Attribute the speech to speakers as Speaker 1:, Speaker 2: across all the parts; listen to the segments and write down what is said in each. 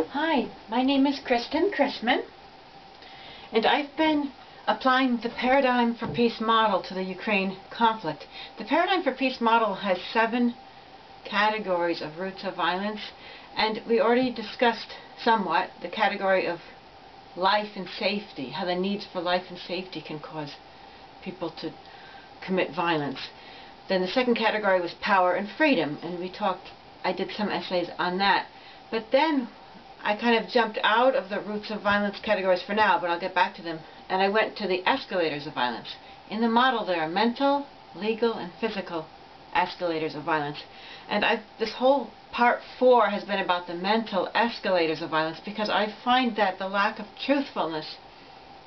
Speaker 1: Hi, my name is Kristen Chrisman, and I've been applying the Paradigm for Peace model to the Ukraine conflict. The Paradigm for Peace model has 7 categories of roots of violence, and we already discussed somewhat the category of life and safety, how the needs for life and safety can cause people to commit violence. Then the second category was power and freedom, and I did some essays on that. But then I kind of jumped out of the roots of violence categories for now, but I'll get back to them, and I went to the escalators of violence. In the model there are mental, legal, and physical escalators of violence. And this whole part 4 has been about the mental escalators of violence, because I find that the lack of truthfulness,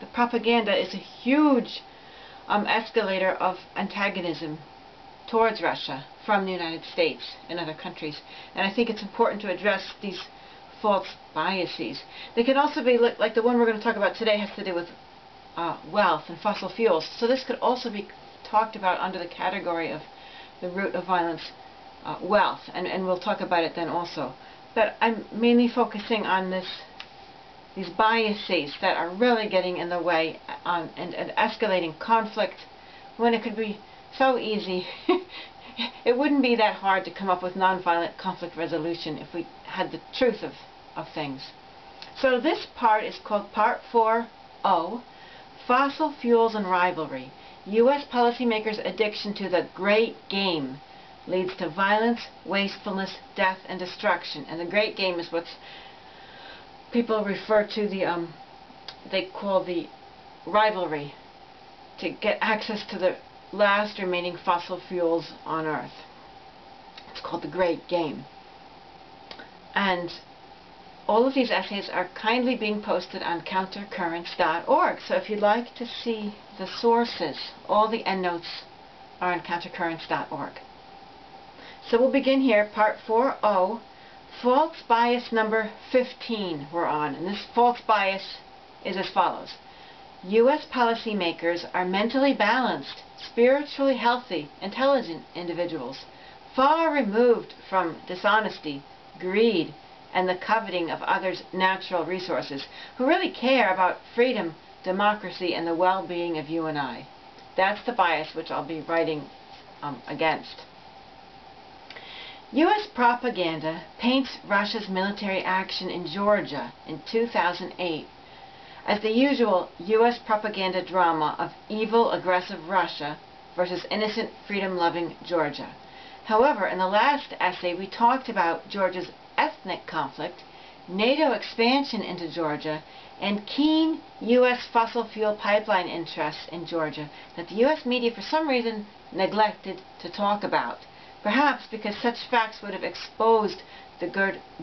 Speaker 1: the propaganda, is a huge escalator of antagonism towards Russia from the United States and other countries. And I think it's important to address these false biases. They can also be like the one we're going to talk about today has to do with wealth and fossil fuels. So this could also be talked about under the category of the root of violence, wealth, and we'll talk about it then also. But I'm mainly focusing on these biases that are really getting in the way and escalating conflict when it could be so easy. It wouldn't be that hard to come up with nonviolent conflict resolution if we had the truth of things. So this part is called Part 4O, Fossil Fuels and Rivalry. U.S. policymakers' addiction to the great game leads to violence, wastefulness, death, and destruction. And the great game is what people refer to they call the rivalry, to get access to the last remaining fossil fuels on Earth. It's called the Great Game. And all of these essays are kindly being posted on countercurrents.org. So if you'd like to see the sources, all the endnotes are on countercurrents.org. So we'll begin here, Part 4O, false bias number 15 we're on. And this false bias is as follows. U.S. policymakers are mentally balanced, spiritually healthy, intelligent individuals, far removed from dishonesty, greed, and the coveting of others' natural resources, who really care about freedom, democracy, and the well-being of you and I. That's the bias which I'll be writing against. U.S. propaganda paints Russia's military action in Georgia in 2008 as the usual U.S. propaganda drama of evil, aggressive Russia versus innocent, freedom-loving Georgia. However, in the last essay we talked about Georgia's ethnic conflict, NATO expansion into Georgia, and keen U.S. fossil fuel pipeline interests in Georgia that the U.S. media for some reason neglected to talk about. Perhaps because such facts would have exposed the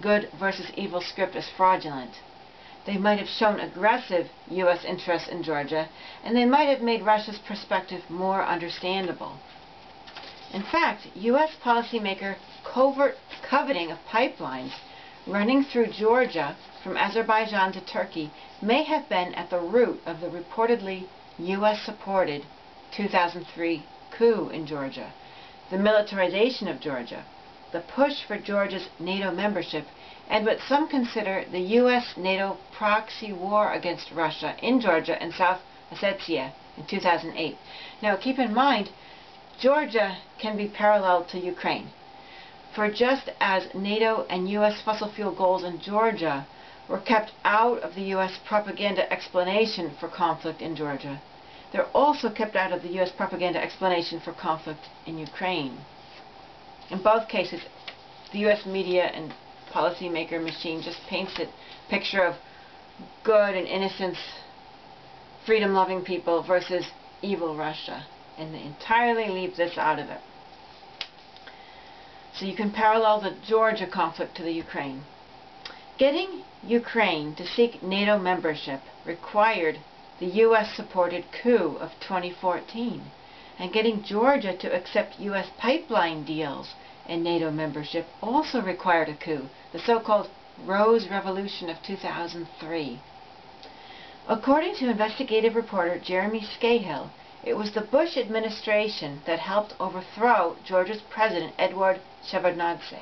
Speaker 1: good versus evil script as fraudulent. They might have shown aggressive U.S. interests in Georgia, and they might have made Russia's perspective more understandable. In fact, U.S. policymaker covert coveting of pipelines running through Georgia from Azerbaijan to Turkey may have been at the root of the reportedly U.S.-supported 2003 coup in Georgia, the militarization of Georgia, the push for Georgia's NATO membership, and what some consider the U.S.-NATO proxy war against Russia in Georgia and South Ossetia in 2008. Now keep in mind, Georgia can be paralleled to Ukraine. For just as NATO and U.S. fossil fuel goals in Georgia were kept out of the U.S. propaganda explanation for conflict in Georgia, they're also kept out of the U.S. propaganda explanation for conflict in Ukraine. In both cases, the U.S. media and policymaker machine just paints a picture of good and innocent, freedom-loving people versus evil Russia, and they entirely leave this out of it. So you can parallel the Georgia conflict to the Ukraine. Getting Ukraine to seek NATO membership required the U.S.-supported coup of 2014, and getting Georgia to accept U.S. pipeline deals and NATO membership also required a coup, the so-called Rose Revolution of 2003. According to investigative reporter Jeremy Scahill, it was the Bush administration that helped overthrow Georgia's President Eduard Shevardnadze.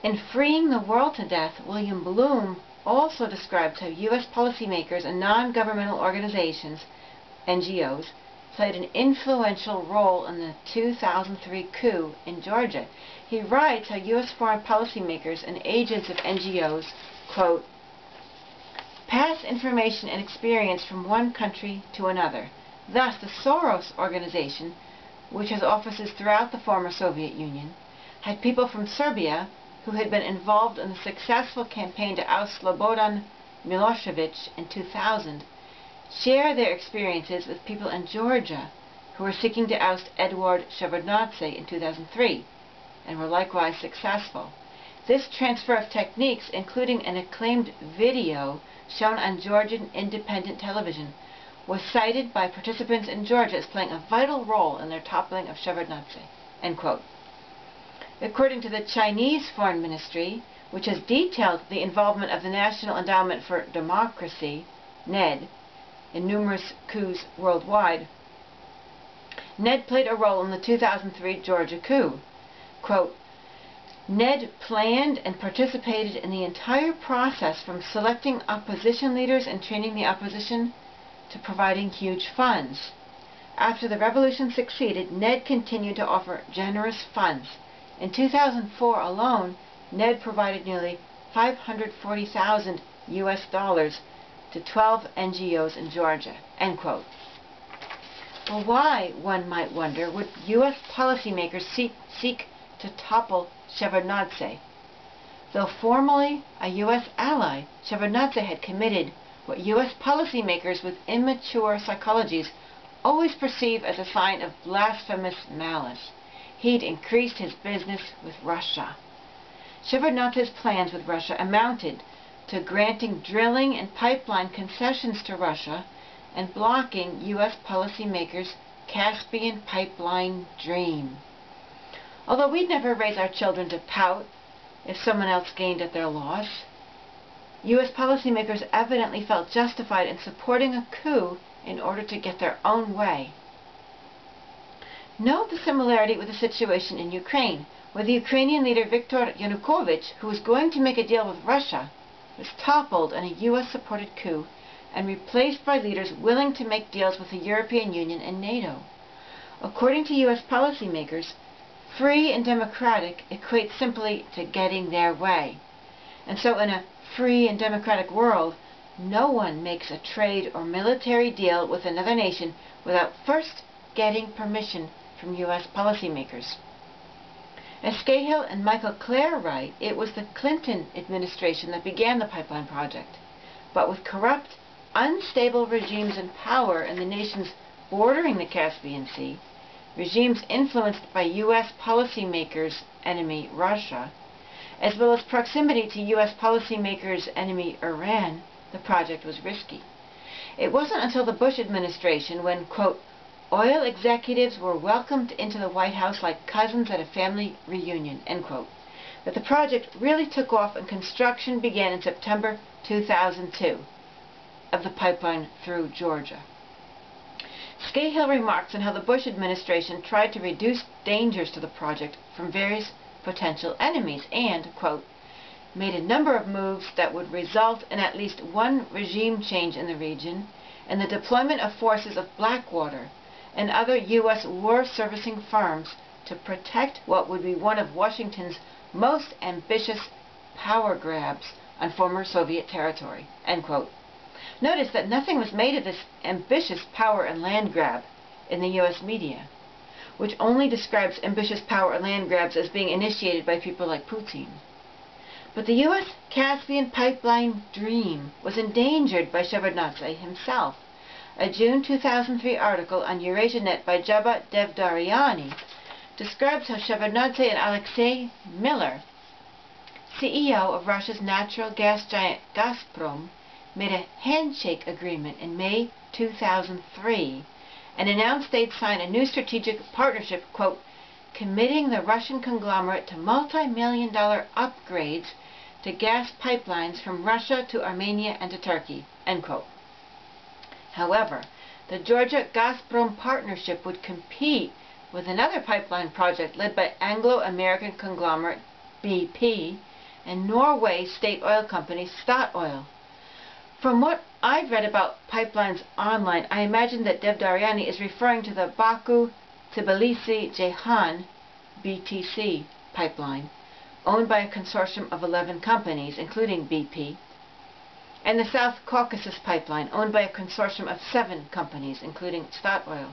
Speaker 1: In Freeing the World to Death, William Bloom also described how U.S. policymakers and non-governmental organizations, NGOs, played an influential role in the 2003 coup in Georgia. He writes how U.S. foreign policymakers and agents of NGOs, quote, pass information and experience from one country to another. Thus, the Soros Organization, which has offices throughout the former Soviet Union, had people from Serbia who had been involved in the successful campaign to oust Slobodan Milosevic in 2000, share their experiences with people in Georgia who were seeking to oust Eduard Shevardnadze in 2003, and were likewise successful. This transfer of techniques, including an acclaimed video shown on Georgian independent television, was cited by participants in Georgia as playing a vital role in their toppling of Shevardnadze, end quote. According to the Chinese Foreign Ministry, which has detailed the involvement of the National Endowment for Democracy, NED, in numerous coups worldwide, NED played a role in the 2003 Georgia coup. Quote, NED planned and participated in the entire process from selecting opposition leaders and training the opposition to providing huge funds. After the revolution succeeded, NED continued to offer generous funds. In 2004 alone, NED provided nearly $540,000 US to 12 NGOs in Georgia, end quote. Well, why, one might wonder, would U.S. policymakers seek to topple Shevardnadze? Though formally a U.S. ally, Shevardnadze had committed what U.S. policymakers with immature psychologies always perceive as a sign of blasphemous malice. He'd increased his business with Russia. Shevardnadze's plans with Russia amounted to granting drilling and pipeline concessions to Russia and blocking U.S. policymakers' Caspian pipeline dream. Although we'd never raise our children to pout if someone else gained at their loss, U.S. policymakers evidently felt justified in supporting a coup in order to get their own way. Note the similarity with the situation in Ukraine, where the Ukrainian leader Viktor Yanukovych, who was going to make a deal with Russia, was toppled in a U.S.-supported coup and replaced by leaders willing to make deals with the European Union and NATO. According to U.S. policymakers, free and democratic equates simply to getting their way. And so in a free and democratic world, no one makes a trade or military deal with another nation without first getting permission from U.S. policymakers. As Scahill and Michael Clare write, it was the Clinton administration that began the pipeline project. But with corrupt, unstable regimes in power in the nations bordering the Caspian Sea, regimes influenced by U.S. policymakers' enemy Russia, as well as proximity to U.S. policymakers' enemy Iran, the project was risky. It wasn't until the Bush administration when, quote, oil executives were welcomed into the White House like cousins at a family reunion, end quote, that the project really took off and construction began in September 2002 of the pipeline through Georgia. Scahill remarks on how the Bush administration tried to reduce dangers to the project from various potential enemies and, quote, made a number of moves that would result in at least one regime change in the region and the deployment of forces of Blackwater and other U.S. war-servicing firms to protect what would be one of Washington's most ambitious power grabs on former Soviet territory, end quote. Notice that nothing was made of this ambitious power and land grab in the U.S. media, which only describes ambitious power and land grabs as being initiated by people like Putin. But the U.S. Caspian pipeline dream was endangered by Shevardnadze himself. A June 2003 article on EurasiaNet by Jabba Devdariani describes how Shevardnadze and Alexei Miller, CEO of Russia's natural gas giant Gazprom, made a handshake agreement in May 2003 and announced they'd sign a new strategic partnership, quote, committing the Russian conglomerate to multi-million-dollar upgrades to gas pipelines from Russia to Armenia and to Turkey, end quote. However, the Georgia-Gazprom partnership would compete with another pipeline project led by Anglo-American conglomerate BP and Norway state oil company Statoil. From what I've read about pipelines online, I imagine that Devdaryani is referring to the Baku-Tbilisi-Ceyhan BTC pipeline, owned by a consortium of 11 companies, including BP, and the South Caucasus pipeline, owned by a consortium of 7 companies, including Statoil.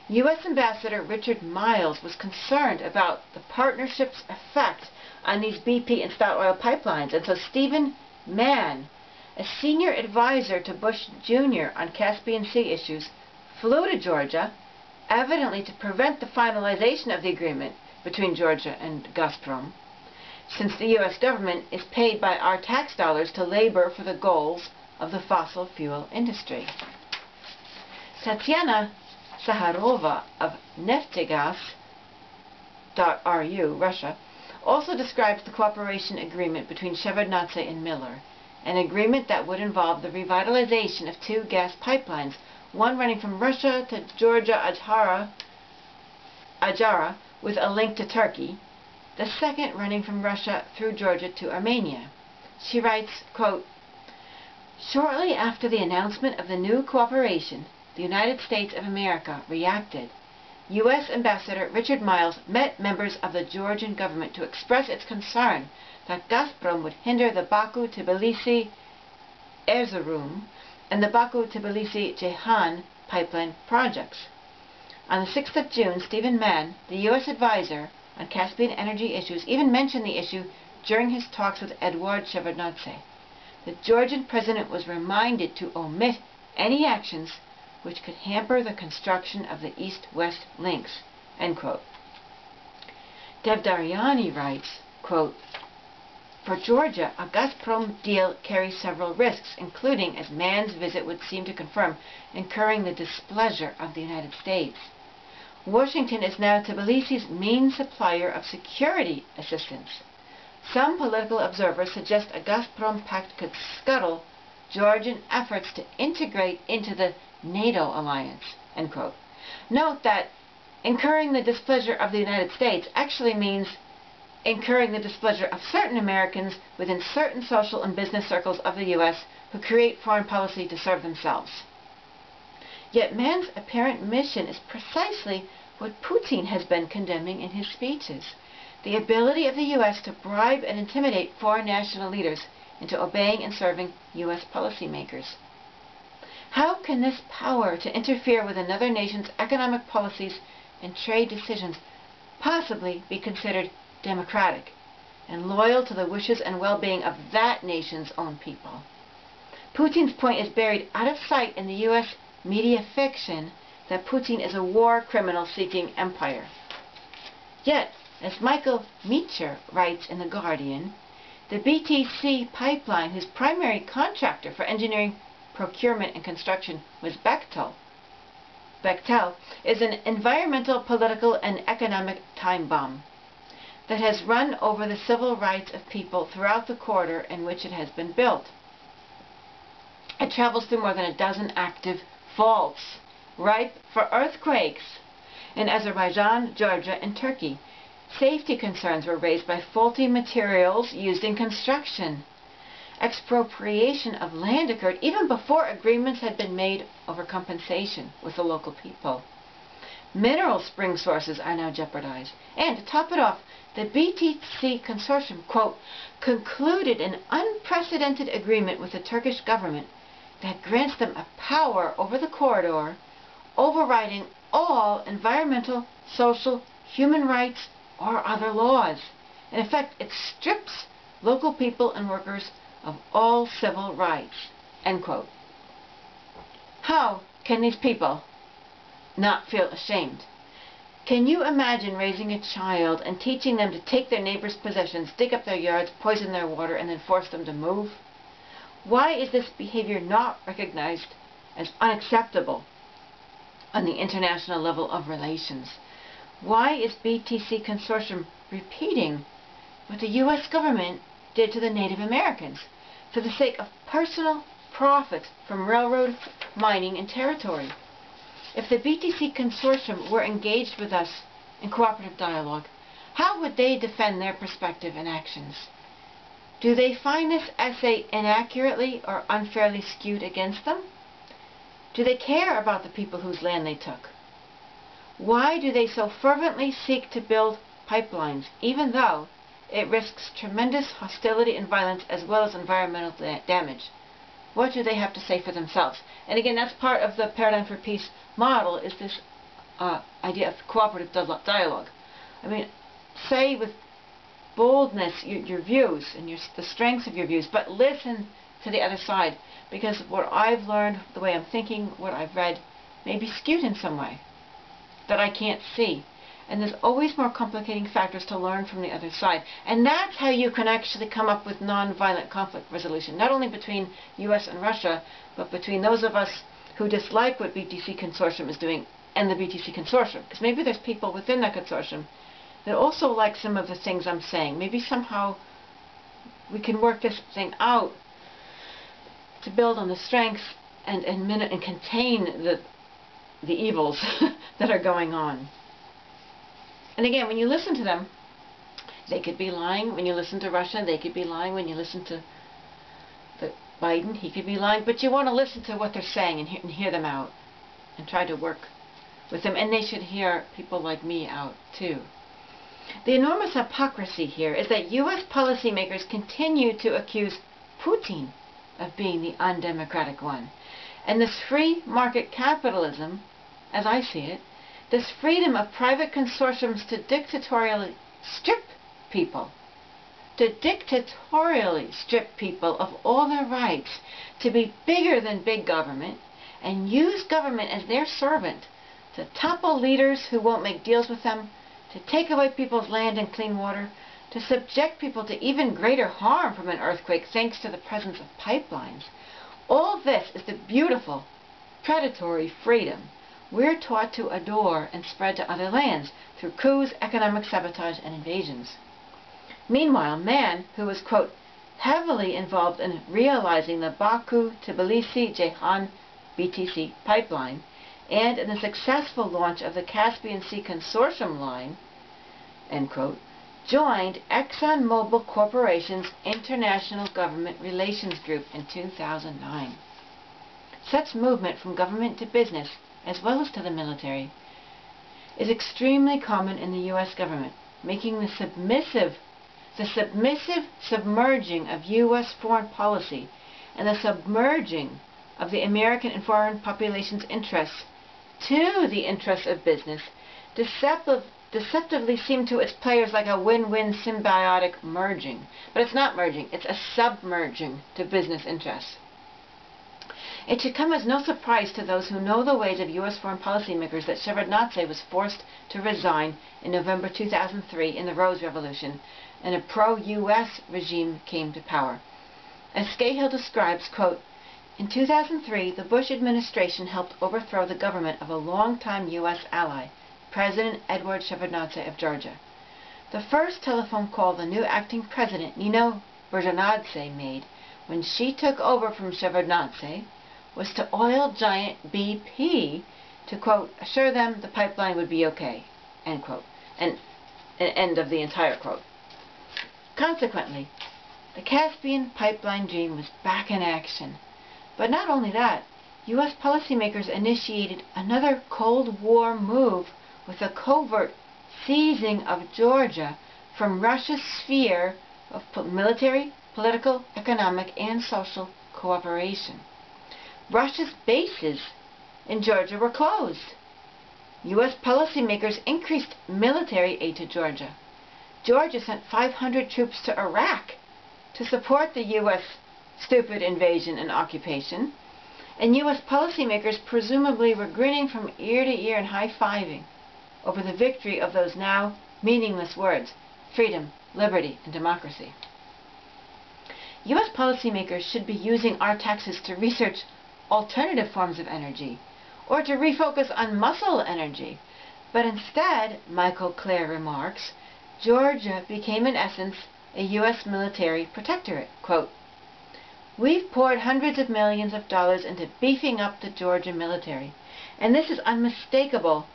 Speaker 1: U.S. Ambassador Richard Miles was concerned about the partnership's effect on these BP and Statoil pipelines, and so Stephen Mann, a senior advisor to Bush Jr. on Caspian Sea issues, flew to Georgia, evidently to prevent the finalization of the agreement between Georgia and Gazprom, since the U.S. government is paid by our tax dollars to labor for the goals of the fossil fuel industry. Tatiana Saharova of Neftegas.ru, Russia, also describes the cooperation agreement between Shevardnadze and Miller, an agreement that would involve the revitalization of 2 gas pipelines, one running from Russia to Georgia Ajara with a link to Turkey, the second running from Russia through Georgia to Armenia. She writes, quote, "Shortly after the announcement of the new cooperation, the United States of America reacted. U.S. Ambassador Richard Miles met members of the Georgian government to express its concern that Gazprom would hinder the Baku-Tbilisi-Erzurum and the Baku-Tbilisi-Ceyhan pipeline projects." On the 6th of June, Stephen Mann, the U.S. advisor on Caspian energy issues, even mentioned the issue during his talks with Eduard Shevardnadze. The Georgian president was reminded to omit any actions which could hamper the construction of the east-west links, end quote. Devdaryani writes, quote, "For Georgia, a Gazprom deal carries several risks, including, as Mann's visit would seem to confirm, incurring the displeasure of the United States. Washington is now Tbilisi's main supplier of security assistance. Some political observers suggest a Gazprom pact could scuttle Georgian efforts to integrate into the NATO alliance," end quote. Note that incurring the displeasure of the United States actually means incurring the displeasure of certain Americans within certain social and business circles of the U.S. who create foreign policy to serve themselves. Yet Mann's apparent mission is precisely what Putin has been condemning in his speeches: the ability of the U.S. to bribe and intimidate foreign national leaders into obeying and serving U.S. policymakers. How can this power to interfere with another nation's economic policies and trade decisions possibly be considered democratic and loyal to the wishes and well-being of that nation's own people? Putin's point is buried out of sight in the U.S. media fiction that Putin is a war criminal seeking empire. Yet, as Michael Meacher writes in The Guardian, the BTC pipeline, whose primary contractor for engineering, procurement, and construction was Bechtel, is an environmental, political, and economic time bomb that has run over the civil rights of people throughout the corridor in which it has been built. It travels through more than a dozen active faults, ripe for earthquakes, in Azerbaijan, Georgia, and Turkey. Safety concerns were raised by faulty materials used in construction. Expropriation of land occurred even before agreements had been made over compensation with the local people. Mineral spring sources are now jeopardized. And to top it off, the BTC consortium, quote, concluded an unprecedented agreement with the Turkish government that grants them a power over the corridor, overriding all environmental, social, human rights, or other laws. In effect, it strips local people and workers of all civil rights, end quote. How can these people not feel ashamed? Can you imagine raising a child and teaching them to take their neighbors' possessions, dig up their yards, poison their water, and then force them to move? Why is this behavior not recognized as unacceptable on the international level of relations? Why is BTC Consortium repeating what the U.S. government did to the Native Americans for the sake of personal profits from railroad, mining, and territory? If the BTC Consortium were engaged with us in cooperative dialogue, how would they defend their perspective and actions? Do they find this essay inaccurately or unfairly skewed against them? Do they care about the people whose land they took? Why do they so fervently seek to build pipelines, even though it risks tremendous hostility and violence as well as environmental damage? What do they have to say for themselves? And again, that's part of the Paradigm for Peace model, is this idea of cooperative dialogue. I mean, say with boldness your views and the strengths of your views, but listen to the other side, because what I've learned, the way I'm thinking, what I've read, may be skewed in some way that I can't see. And there's always more complicating factors to learn from the other side. And that's how you can actually come up with nonviolent conflict resolution, not only between U.S. and Russia, but between those of us who dislike what BTC Consortium is doing and the BTC Consortium. Because maybe there's people within that consortium that also like some of the things I'm saying. Maybe somehow we can work this thing out to build on the strengths and contain the evils that are going on. And again, when you listen to them, they could be lying. When you listen to Russia, they could be lying. When you listen to Biden, he could be lying. But you want to listen to what they're saying and hear them out and try to work with them. And they should hear people like me out too. The enormous hypocrisy here is that U.S. policymakers continue to accuse Putin of being the undemocratic one. And this free market capitalism, as I see it, this freedom of private consortiums to dictatorially strip people of all their rights, to be bigger than big government, and use government as their servant to topple leaders who won't make deals with them, to take away people's land and clean water, to subject people to even greater harm from an earthquake thanks to the presence of pipelines. All this is the beautiful, predatory freedom we're taught to adore and spread to other lands through coups, economic sabotage, and invasions. Meanwhile, man, who was, quote, heavily involved in realizing the Baku-Tbilisi-Ceyhan BTC pipeline and in the successful launch of the Caspian Sea Consortium line, end quote, joined ExxonMobil Corporation's International Government Relations Group in 2009. Such movement from government to business, as well as to the military, is extremely common in the U.S. government, making the submissive submerging of U.S. foreign policy and the submerging of the American and foreign population's interests to the interests of business deceptively seem to its players like a win-win symbiotic merging. But it's not merging, it's a submerging to business interests. It should come as no surprise to those who know the ways of U.S. foreign policymakers that Shevardnadze was forced to resign in November 2003 in the Rose Revolution, and a pro-U.S. regime came to power. As Scahill describes, quote, in 2003, the Bush administration helped overthrow the government of a longtime U.S. ally, President Edward Shevardnadze of Georgia. The first telephone call the new acting president, Nino Burjanadze, made when she took over from Shevardnadze was to oil giant BP to, quote, assure them the pipeline would be okay, end quote, and end of the entire quote. Consequently, the Caspian pipeline dream was back in action. But not only that, U.S. policymakers initiated another Cold War move with a covert seizing of Georgia from Russia's sphere of military, political, economic, and social cooperation. Russia's bases in Georgia were closed. U.S. policymakers increased military aid to Georgia. Georgia sent 500 troops to Iraq to support the U.S. stupid invasion and occupation, and U.S. policymakers presumably were grinning from ear to ear and high-fiving over the victory of those now meaningless words, freedom, liberty, and democracy. U.S. policymakers should be using our taxes to research alternative forms of energy, or to refocus on muscle energy. But instead, Michael Clare remarks, Georgia became in essence a U.S. military protectorate. Quote, we've poured hundreds of millions of dollars into beefing up the Georgia military, and this is unmistakable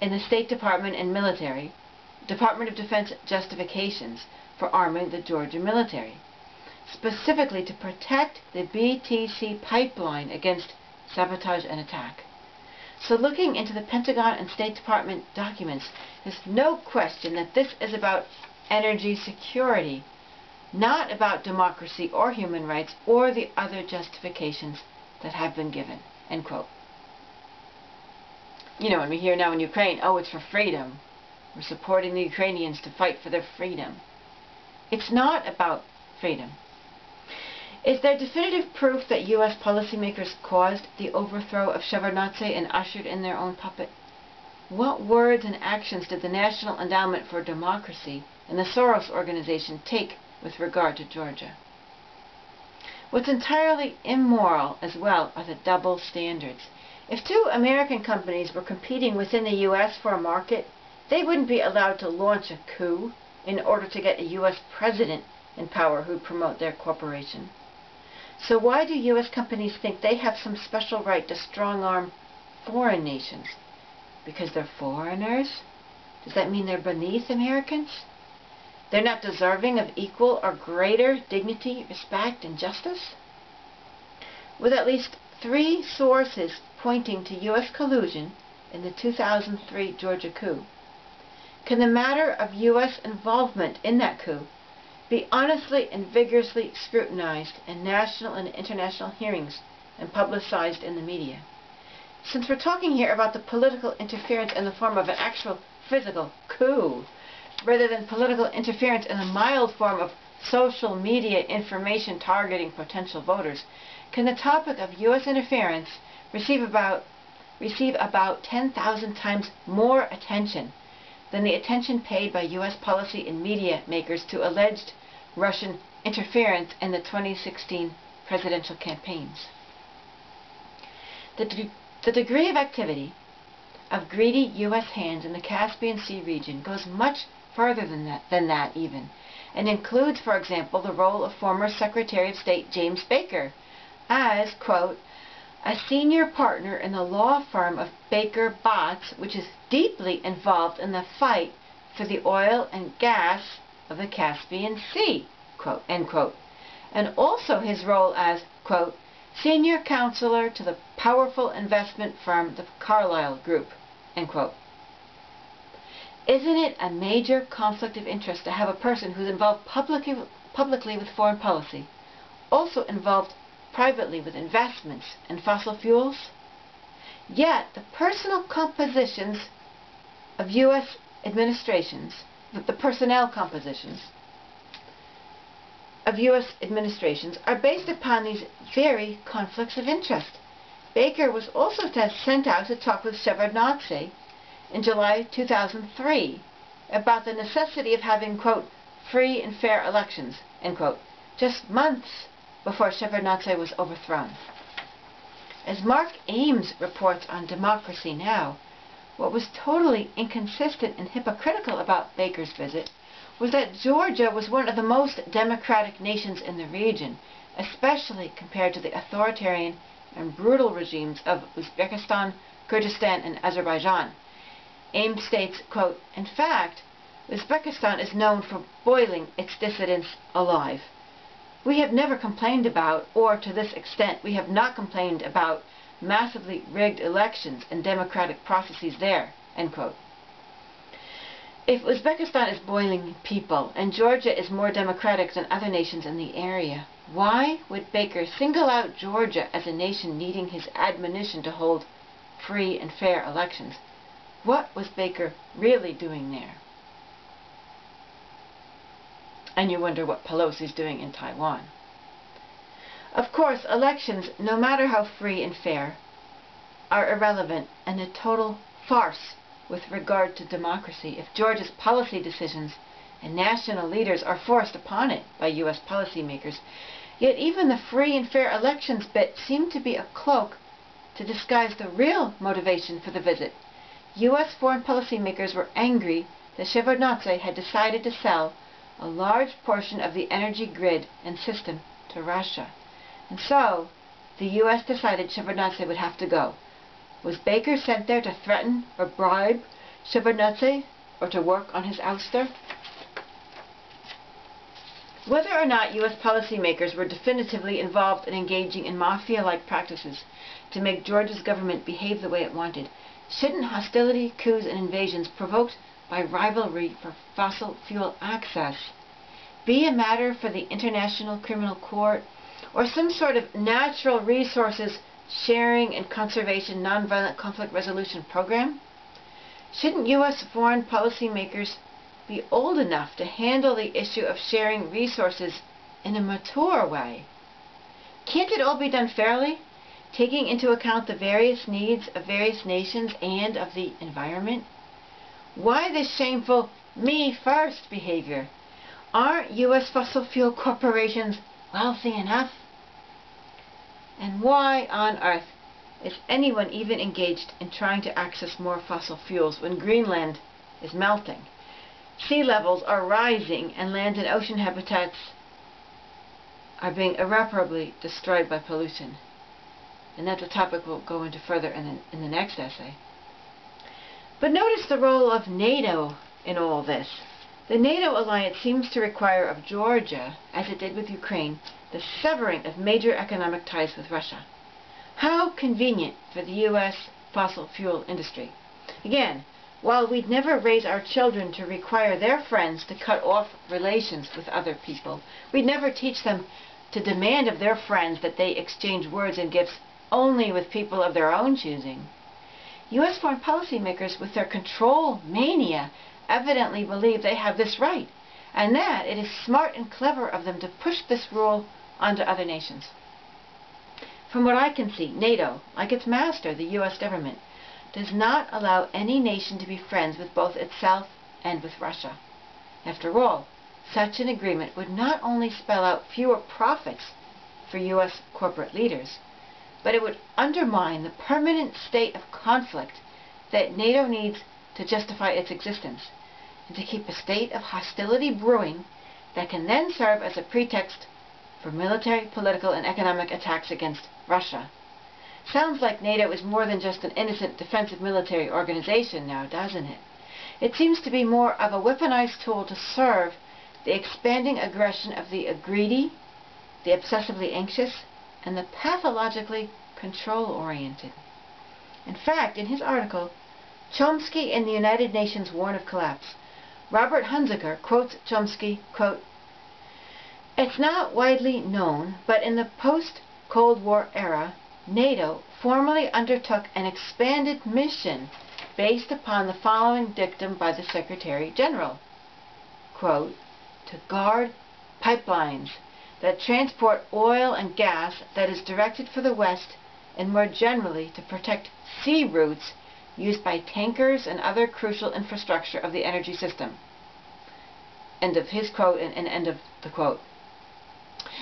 Speaker 1: in the State Department and military, Department of Defense justifications for arming the Georgia military. specifically to protect the BTC pipeline against sabotage and attack. So looking into the Pentagon and State Department documents, there's no question that this is about energy security, not about democracy or human rights or the other justifications that have been given." End quote. You know, when we hear now in Ukraine, oh, it's for freedom. We're supporting the Ukrainians to fight for their freedom. It's not about freedom. Is there definitive proof that U.S. policymakers caused the overthrow of Shevardnadze and ushered in their own puppet? What words and actions did the National Endowment for Democracy and the Soros Organization take with regard to Georgia? What's entirely immoral as well are the double standards. If two American companies were competing within the U.S. for a market, they wouldn't be allowed to launch a coup in order to get a U.S. president in power who'd promote their corporation. So why do U.S. companies think they have some special right to strong-arm foreign nations? Because they're foreigners? Does that mean they're beneath Americans? They're not deserving of equal or greater dignity, respect, and justice? With at least 3 sources pointing to U.S. collusion in the 2003 Georgia coup, can the matter of U.S. involvement in that coup be honestly and vigorously scrutinized in national and international hearings and publicized in the media? Since we're talking here about the political interference in the form of an actual physical coup, rather than political interference in the mild form of social media information targeting potential voters, can the topic of U.S. interference receive about 10,000 times more attention than the attention paid by U.S. policy and media makers to alleged Russian interference in the 2016 presidential campaigns? The degree of activity of greedy U.S. hands in the Caspian Sea region goes much further than that even, and includes, for example, the role of former Secretary of State James Baker as, quote, "a senior partner in the law firm of Baker Botts, which is deeply involved in the fight for the oil and gas of the Caspian Sea," quote, end quote, and also his role as, quote, "senior counselor to the powerful investment firm the Carlyle Group," end quote. Isn't it a major conflict of interest to have a person who's involved publicly with foreign policy also involved privately with investments in fossil fuels? Yet the personal compositions of U.S. administrations, the personnel compositions of U.S. administrations are based upon these very conflicts of interest. Baker was also sent out to talk with Shevardnadze in July 2003 about the necessity of having, quote, "free and fair elections," end quote, just months before Shevardnadze was overthrown. As Mark Ames reports on Democracy Now!, what was totally inconsistent and hypocritical about Baker's visit was that Georgia was one of the most democratic nations in the region, especially compared to the authoritarian and brutal regimes of Uzbekistan, Kyrgyzstan, and Azerbaijan. Ames states, quote, "in fact, Uzbekistan is known for boiling its dissidents alive. We have never complained about, or to this extent, we have not complained about massively rigged elections and democratic processes there," end quote. If Uzbekistan is boiling people and Georgia is more democratic than other nations in the area, why would Baker single out Georgia as a nation needing his admonition to hold free and fair elections? What was Baker really doing there? And you wonder what Pelosi's doing in Taiwan. Of course, elections, no matter how free and fair, are irrelevant and a total farce with regard to democracy if Georgia's policy decisions and national leaders are forced upon it by U.S. policymakers. Yet even the free and fair elections bit seemed to be a cloak to disguise the real motivation for the visit. U.S. foreign policymakers were angry that Shevardnadze had decided to sell a large portion of the energy grid and system to Russia. And so, the U.S. decided Shevardnadze would have to go. Was Baker sent there to threaten or bribe Shevardnadze or to work on his ouster? Whether or not U.S. policymakers were definitively involved in engaging in mafia-like practices to make Georgia's government behave the way it wanted, shouldn't hostility, coups, and invasions provoked by rivalry for fossil fuel access be a matter for the International Criminal Court or some sort of natural resources sharing and conservation nonviolent conflict resolution program? Shouldn't U.S. foreign policymakers be old enough to handle the issue of sharing resources in a mature way? Can't it all be done fairly, taking into account the various needs of various nations and of the environment? Why this shameful me-first behavior? Aren't U.S. fossil fuel corporations wealthy enough? And why on earth is anyone even engaged in trying to access more fossil fuels when Greenland is melting, sea levels are rising, and land and ocean habitats are being irreparably destroyed by pollution? And that's a topic we'll go into further in the next essay. But notice the role of NATO in all this. The NATO alliance seems to require of Georgia, as it did with Ukraine, the severing of major economic ties with Russia. How convenient for the U.S. fossil fuel industry. Again, while we'd never raise our children to require their friends to cut off relations with other people, we'd never teach them to demand of their friends that they exchange words and gifts only with people of their own choosing. U.S. foreign policymakers, with their control mania, evidently believe they have this right, and that it is smart and clever of them to push this rule onto other nations. From what I can see, NATO, like its master, the U.S. government, does not allow any nation to be friends with both itself and with Russia. After all, such an agreement would not only spell out fewer profits for U.S. corporate leaders, but it would undermine the permanent state of conflict that NATO needs to justify its existence, and to keep a state of hostility brewing that can then serve as a pretext for military, political, and economic attacks against Russia. Sounds like NATO is more than just an innocent defensive military organization now, doesn't it? It seems to be more of a weaponized tool to serve the expanding aggression of the greedy, the obsessively anxious, and the pathologically control-oriented. In fact, in his article, Chomsky and the United Nations Warn of Collapse, Robert Hunziker quotes Chomsky, quote, "It's not widely known, but in the post-Cold War era, NATO formally undertook an expanded mission based upon the following dictum by the Secretary General, quote, to guard pipelines that transport oil and gas that is directed for the West, and more generally to protect sea routes used by tankers and other crucial infrastructure of the energy system." End of his quote and end of the quote.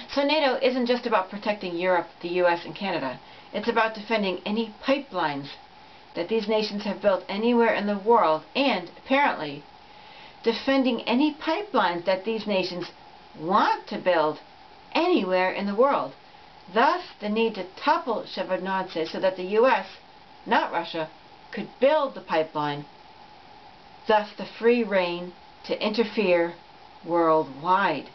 Speaker 1: So NATO isn't just about protecting Europe, the US, and Canada. It's about defending any pipelines that these nations have built anywhere in the world, and, apparently, defending any pipelines that these nations want to build anywhere in the world. Thus, the need to topple Shevardnadze so that the U.S., not Russia, could build the pipeline, thus the free rein to interfere worldwide.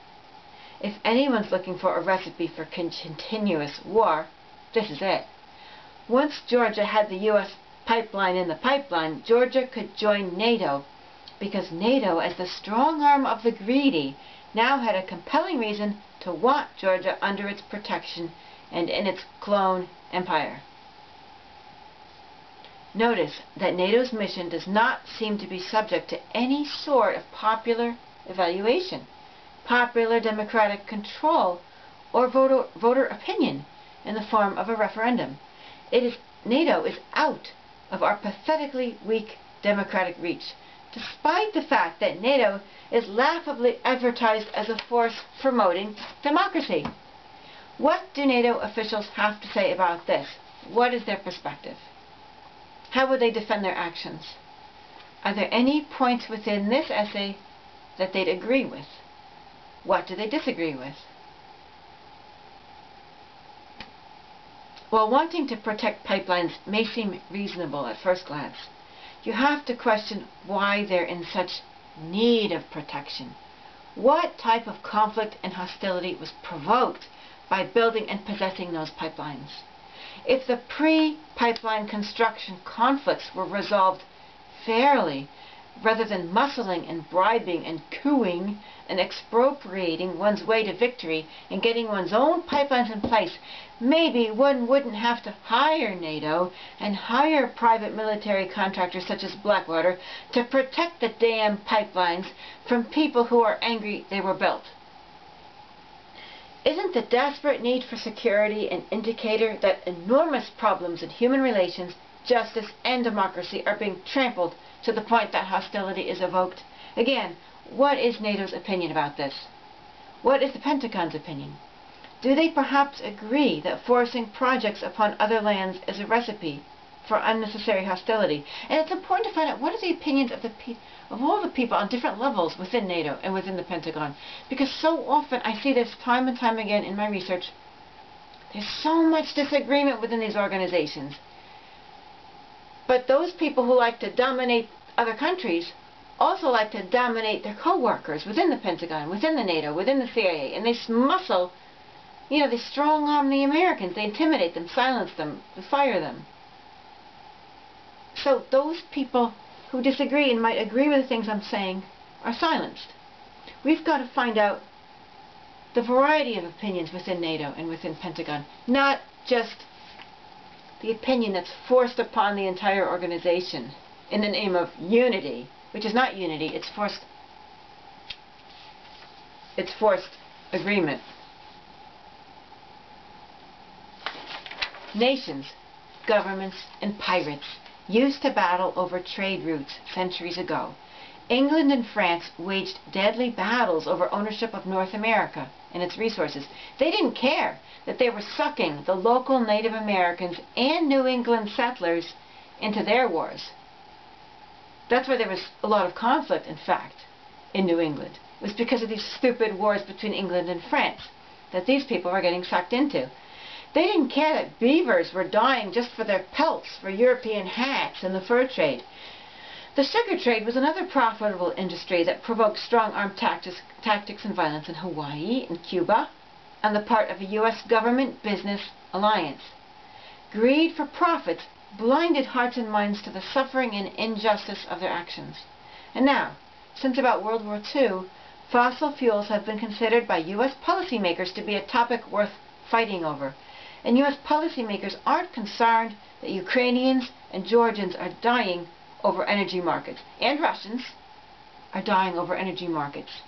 Speaker 1: If anyone's looking for a recipe for continuous war, this is it. Once Georgia had the U.S. pipeline in the pipeline, Georgia could join NATO, because NATO, as the strong arm of the greedy, now had a compelling reason to want Georgia under its protection and in its clone empire. Notice that NATO's mission does not seem to be subject to any sort of popular evaluation, popular democratic control, or voter opinion in the form of a referendum. NATO is out of our pathetically weak democratic reach, despite the fact that NATO is laughably advertised as a force promoting democracy. What do NATO officials have to say about this? What is their perspective? How would they defend their actions? Are there any points within this essay that they'd agree with? What do they disagree with? While wanting to protect pipelines may seem reasonable at first glance, you have to question why they're in such need of protection. What type of conflict and hostility was provoked by building and possessing those pipelines? If the pre-pipeline construction conflicts were resolved fairly, rather than muscling and bribing and cooing and expropriating one's way to victory and getting one's own pipelines in place, maybe one wouldn't have to hire NATO and hire private military contractors such as Blackwater to protect the damn pipelines from people who are angry they were built. Isn't the desperate need for security an indicator that enormous problems in human relations, justice, and democracy are being trampled to the point that hostility is evoked? Again, what is NATO's opinion about this? What is the Pentagon's opinion? Do they perhaps agree that forcing projects upon other lands is a recipe for unnecessary hostility? And it's important to find out what are the opinions of all the people on different levels within NATO and within the Pentagon. Because so often I see this time and time again in my research. There's so much disagreement within these organizations. But those people who like to dominate other countries also like to dominate their co-workers within the Pentagon, within the NATO, within the CIA. And they muscle, they strong-arm the Americans. They intimidate them, silence them, fire them. So those people who disagree and might agree with the things I'm saying are silenced. We've got to find out the variety of opinions within NATO and within Pentagon, not just the opinion that's forced upon the entire organization in the name of unity, which is not unity, it's forced agreement. Nations, governments, and pirates used to battle over trade routes centuries ago. England and France waged deadly battles over ownership of North America and its resources. They didn't care that they were sucking the local Native Americans and New England settlers into their wars. That's why there was a lot of conflict, in fact, in New England. It was because of these stupid wars between England and France that these people were getting sucked into. They didn't care that beavers were dying just for their pelts for European hats and the fur trade. The sugar trade was another profitable industry that provoked strong armed tactics and violence in Hawaii and Cuba on the part of a U.S. government-business alliance. Greed for profits blinded hearts and minds to the suffering and injustice of their actions. And now, since about World War II, fossil fuels have been considered by U.S. policymakers to be a topic worth fighting over. And U.S. policymakers aren't concerned that Ukrainians and Georgians are dying over energy markets, and Russians are dying over energy markets,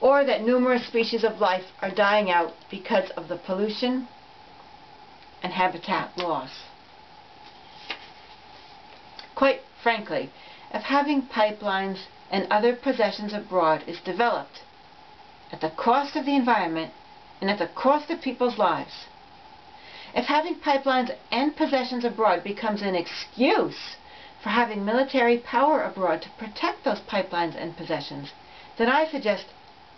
Speaker 1: or that numerous species of life are dying out because of the pollution and habitat loss. Quite frankly, if having pipelines and other possessions abroad is developed at the cost of the environment and at the cost of people's lives, if having pipelines and possessions abroad becomes an excuse for having military power abroad to protect those pipelines and possessions, then I suggest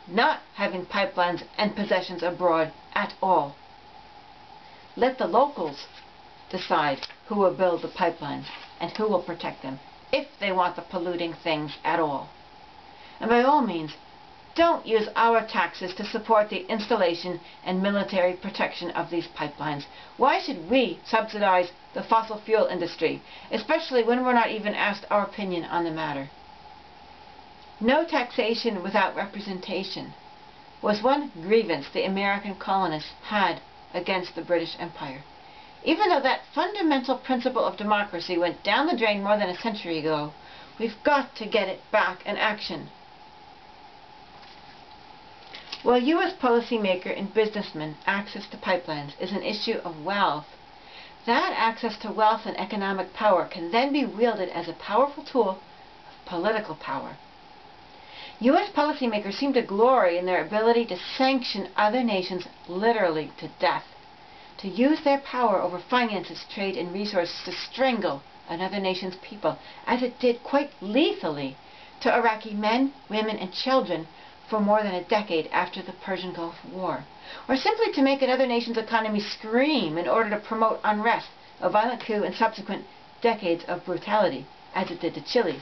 Speaker 1: not having pipelines and possessions abroad at all. Let the locals decide who will build the pipelines and who will protect them, if they want the polluting things at all. And by all means, don't use our taxes to support the installation and military protection of these pipelines. Why should we subsidize the fossil fuel industry, especially when we're not even asked our opinion on the matter? No taxation without representation was one grievance the American colonists had against the British Empire. Even though that fundamental principle of democracy went down the drain more than a century ago, we've got to get it back in action. While U.S. policymaker and businessmen access to pipelines is an issue of wealth, that access to wealth and economic power can then be wielded as a powerful tool of political power. U.S. policymakers seem to glory in their ability to sanction other nations literally to death, to use their power over finances, trade, and resources to strangle another nation's people, as it did quite lethally to Iraqi men, women, and children for more than a decade after the Persian Gulf War, or simply to make another nation's economy scream in order to promote unrest, a violent coup, and subsequent decades of brutality, as it did to Chile.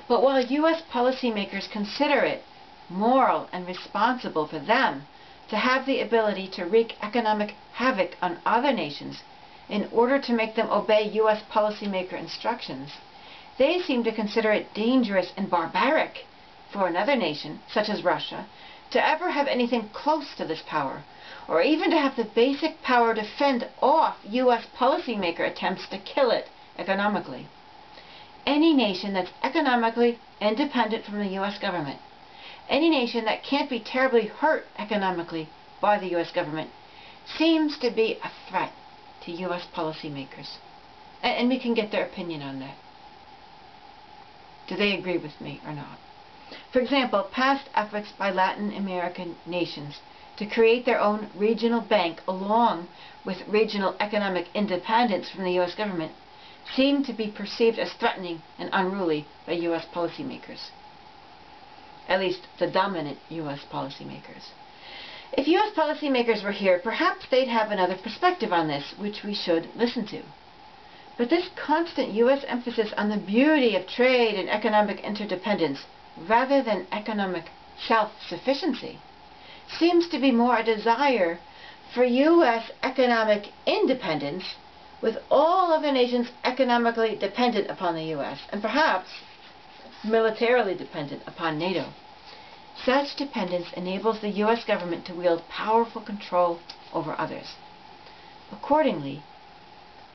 Speaker 1: But while U.S. policymakers consider it moral and responsible for them to have the ability to wreak economic havoc on other nations in order to make them obey U.S. policymaker instructions. They seem to consider it dangerous and barbaric for another nation, such as Russia, to ever have anything close to this power, or even to have the basic power to fend off U.S. policymaker attempts to kill it economically. Any nation that's economically independent from the U.S. government, any nation that can't be terribly hurt economically by the U.S. government, seems to be a threat to U.S. policymakers. And we can get their opinion on that. Do they agree with me or not? For example, past efforts by Latin American nations to create their own regional bank along with regional economic independence from the U.S. government seem to be perceived as threatening and unruly by U.S. policymakers. At least the dominant U.S. policymakers. If U.S. policymakers were here, perhaps they'd have another perspective on this, which we should listen to. But this constant U.S. emphasis on the beauty of trade and economic interdependence, rather than economic self-sufficiency, seems to be more a desire for U.S. economic independence, with all other nations economically dependent upon the U.S., and perhaps militarily dependent upon NATO. Such dependence enables the U.S. government to wield powerful control over others. Accordingly,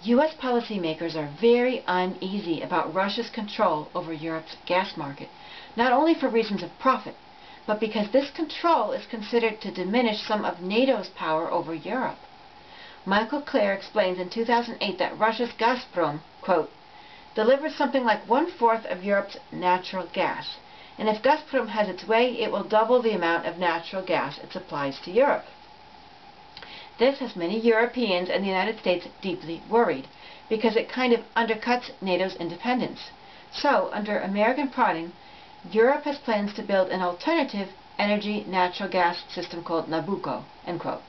Speaker 1: U.S. policymakers are very uneasy about Russia's control over Europe's gas market, not only for reasons of profit, but because this control is considered to diminish some of NATO's power over Europe. Michael Clare explains in 2008 that Russia's Gazprom, quote, delivers something like 1/4 of Europe's natural gas, and if Gazprom has its way, it will double the amount of natural gas it supplies to Europe. This has many Europeans and the United States deeply worried, because it kind of undercuts NATO's independence. So, under American prodding, Europe has plans to build an alternative energy natural gas system called Nabucco, end quote.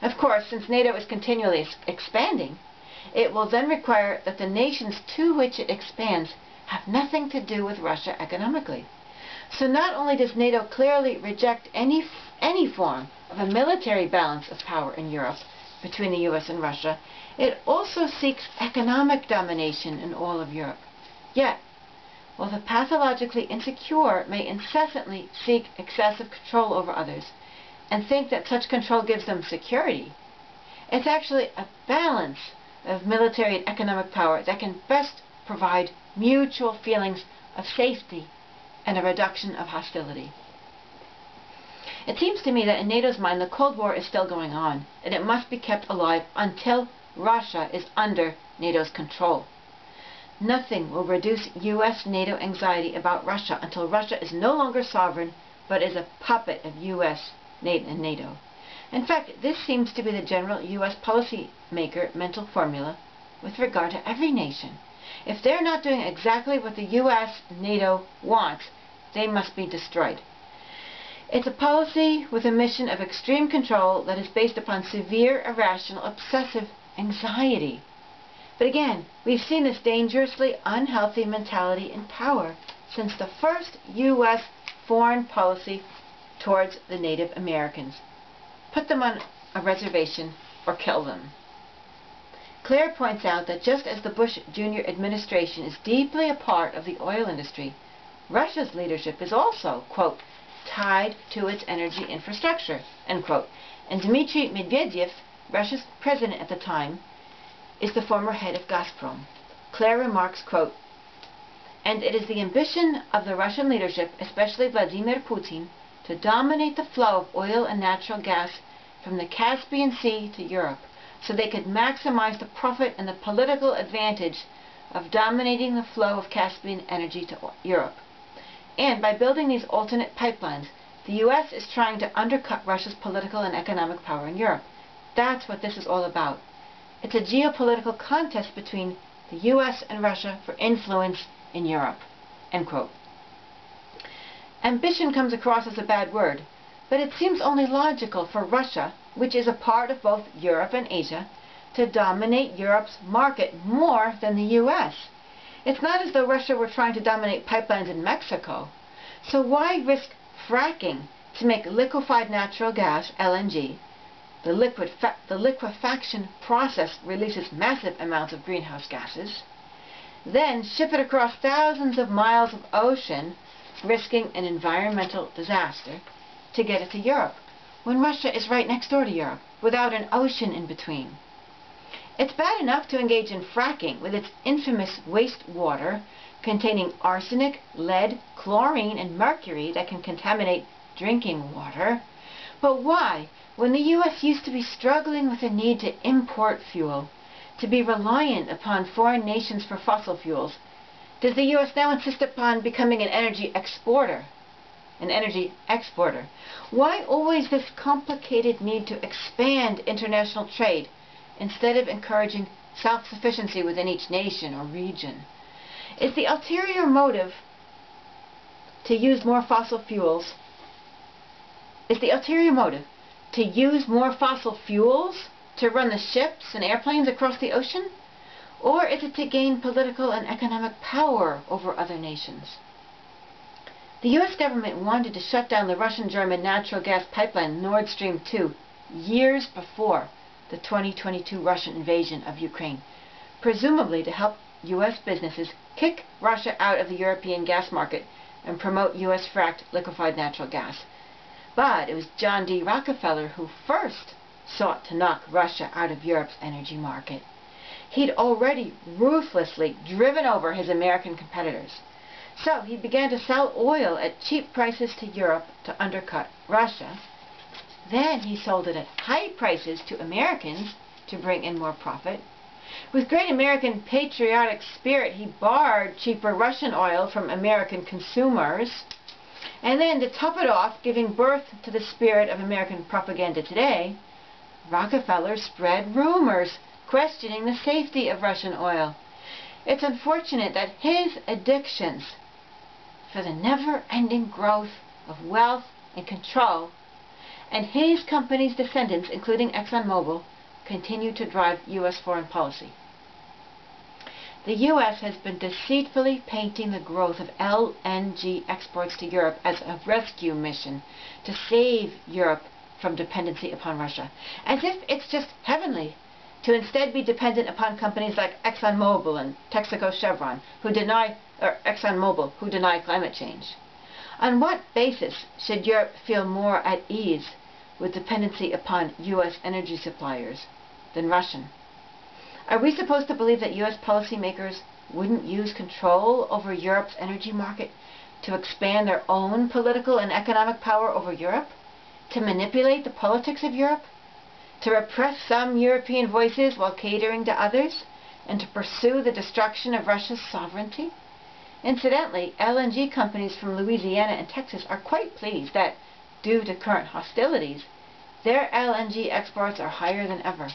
Speaker 1: Of course, since NATO is continually expanding, it will then require that the nations to which it expands have nothing to do with Russia economically. So not only does NATO clearly reject any form of a military balance of power in Europe between the U.S. and Russia, it also seeks economic domination in all of Europe. Yet, while the pathologically insecure may incessantly seek excessive control over others and think that such control gives them security, it's actually a balance of military and economic power that can best provide mutual feelings of safety and a reduction of hostility. It seems to me that in NATO's mind the Cold War is still going on, and it must be kept alive until Russia is under NATO's control. Nothing will reduce U.S.-NATO anxiety about Russia until Russia is no longer sovereign, but is a puppet of U.S. and NATO. In fact, this seems to be the general U.S. policymaker mental formula with regard to every nation. If they're not doing exactly what the U.S. and NATO wants, they must be destroyed. It's a policy with a mission of extreme control that is based upon severe, irrational, obsessive anxiety. But again, we've seen this dangerously unhealthy mentality in power since the first U.S. foreign policy towards the Native Americans. Put them on a reservation or kill them. Clare points out that just as the Bush Jr. administration is deeply a part of the oil industry, Russia's leadership is also, quote, tied to its energy infrastructure, end quote. And Dmitry Medvedev, Russia's president at the time, is the former head of Gazprom. Clare remarks, quote, and it is the ambition of the Russian leadership, especially Vladimir Putin, to dominate the flow of oil and natural gas from the Caspian Sea to Europe, so they could maximize the profit and the political advantage of dominating the flow of Caspian energy to Europe. And by building these alternate pipelines, the U.S. is trying to undercut Russia's political and economic power in Europe. That's what this is all about. It's a geopolitical contest between the U.S. and Russia for influence in Europe, end quote. Ambition comes across as a bad word, but it seems only logical for Russia, which is a part of both Europe and Asia, to dominate Europe's market more than the U.S. It's not as though Russia were trying to dominate pipelines in Mexico. So why risk fracking to make liquefied natural gas, LNG. The liquefaction process releases massive amounts of greenhouse gases. Then ship it across thousands of miles of ocean, risking an environmental disaster, to get it to Europe, when Russia is right next door to Europe, without an ocean in between. It's bad enough to engage in fracking with its infamous wastewater containing arsenic, lead, chlorine, and mercury that can contaminate drinking water. But why, when the U.S. used to be struggling with the need to import fuel, to be reliant upon foreign nations for fossil fuels, does the U.S. now insist upon becoming an energy exporter? Why always this complicated need to expand international trade instead of encouraging self-sufficiency within each nation or region? Is the ulterior motive to use more fossil fuels? Is the ulterior motive to use more fossil fuels to run the ships and airplanes across the ocean? Or is it to gain political and economic power over other nations? The U.S. government wanted to shut down the Russian-German natural gas pipeline Nord Stream 2 years before the 2022 Russian invasion of Ukraine, presumably to help U.S. businesses kick Russia out of the European gas market and promote U.S. fracked liquefied natural gas. But it was John D. Rockefeller who first sought to knock Russia out of Europe's energy market. He'd already ruthlessly driven over his American competitors. So he began to sell oil at cheap prices to Europe to undercut Russia. Then he sold it at high prices to Americans to bring in more profit. With great American patriotic spirit, he borrowed cheaper Russian oil from American consumers. And then, to top it off, giving birth to the spirit of American propaganda today, Rockefeller spread rumors questioning the safety of Russian oil. It's unfortunate that his addictions for the never-ending growth of wealth and control, and his company's descendants, including ExxonMobil, continue to drive U.S. foreign policy. The U.S. has been deceitfully painting the growth of LNG exports to Europe as a rescue mission to save Europe from dependency upon Russia, as if it's just heavenly to instead be dependent upon companies like ExxonMobil and Texaco Chevron, who deny climate change. On what basis should Europe feel more at ease with dependency upon U.S. energy suppliers than Russian? Are we supposed to believe that U.S. policymakers wouldn't use control over Europe's energy market to expand their own political and economic power over Europe? To manipulate the politics of Europe? To repress some European voices while catering to others? And to pursue the destruction of Russia's sovereignty? Incidentally, LNG companies from Louisiana and Texas are quite pleased that, due to current hostilities, their LNG exports are higher than ever.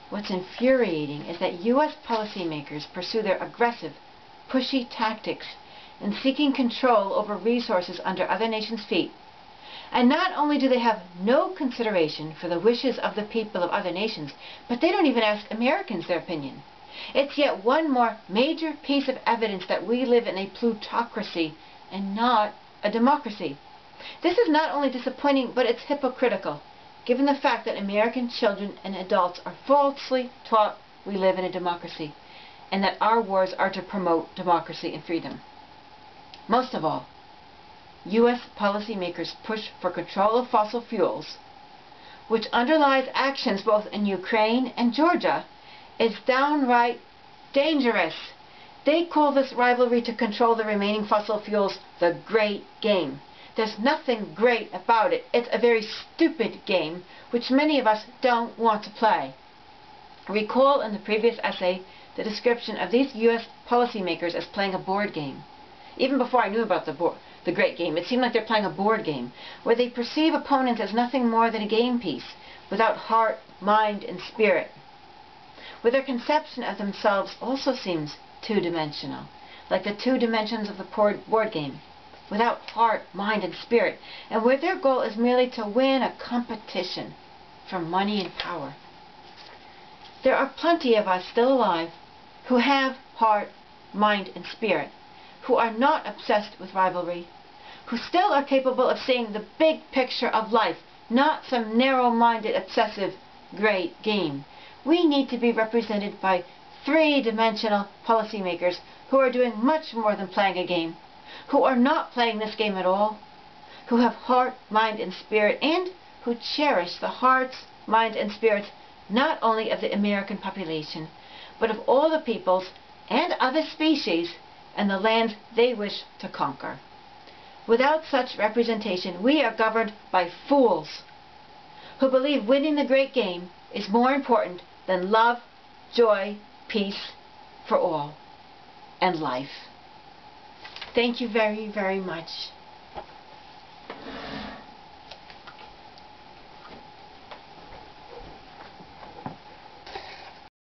Speaker 1: What's infuriating is that U.S. policymakers pursue their aggressive, pushy tactics in seeking control over resources under other nations' feet. And not only do they have no consideration for the wishes of the people of other nations, but they don't even ask Americans their opinion. It's yet one more major piece of evidence that we live in a plutocracy and not a democracy. This is not only disappointing, but it's hypocritical, given the fact that American children and adults are falsely taught we live in a democracy, and that our wars are to promote democracy and freedom. Most of all, U.S. policymakers push for control of fossil fuels, which underlies actions both in Ukraine and Georgia, is downright dangerous. They call this rivalry to control the remaining fossil fuels the Great Game. There's nothing great about it. It's a very stupid game, which many of us don't want to play. Recall in the previous essay the description of these U.S. policymakers as playing a board game. Even before I knew about the Great Game, it seemed like they're playing a board game, where they perceive opponents as nothing more than a game piece, without heart, mind, and spirit. Where their conception of themselves also seems two-dimensional, like the two dimensions of the board game, without heart, mind, and spirit, and where their goal is merely to win a competition for money and power. There are plenty of us still alive who have heart, mind, and spirit, who are not obsessed with rivalry, who still are capable of seeing the big picture of life, not some narrow-minded, obsessive, great game. We need to be represented by three-dimensional policymakers who are doing much more than playing a game, who are not playing this game at all, who have heart, mind, and spirit, and who cherish the hearts, mind, and spirits not only of the American population, but of all the peoples and other species and the lands they wish to conquer. Without such representation, we are governed by fools who believe winning the great game is more important than love, joy, peace for all, and life. Thank you very, very much.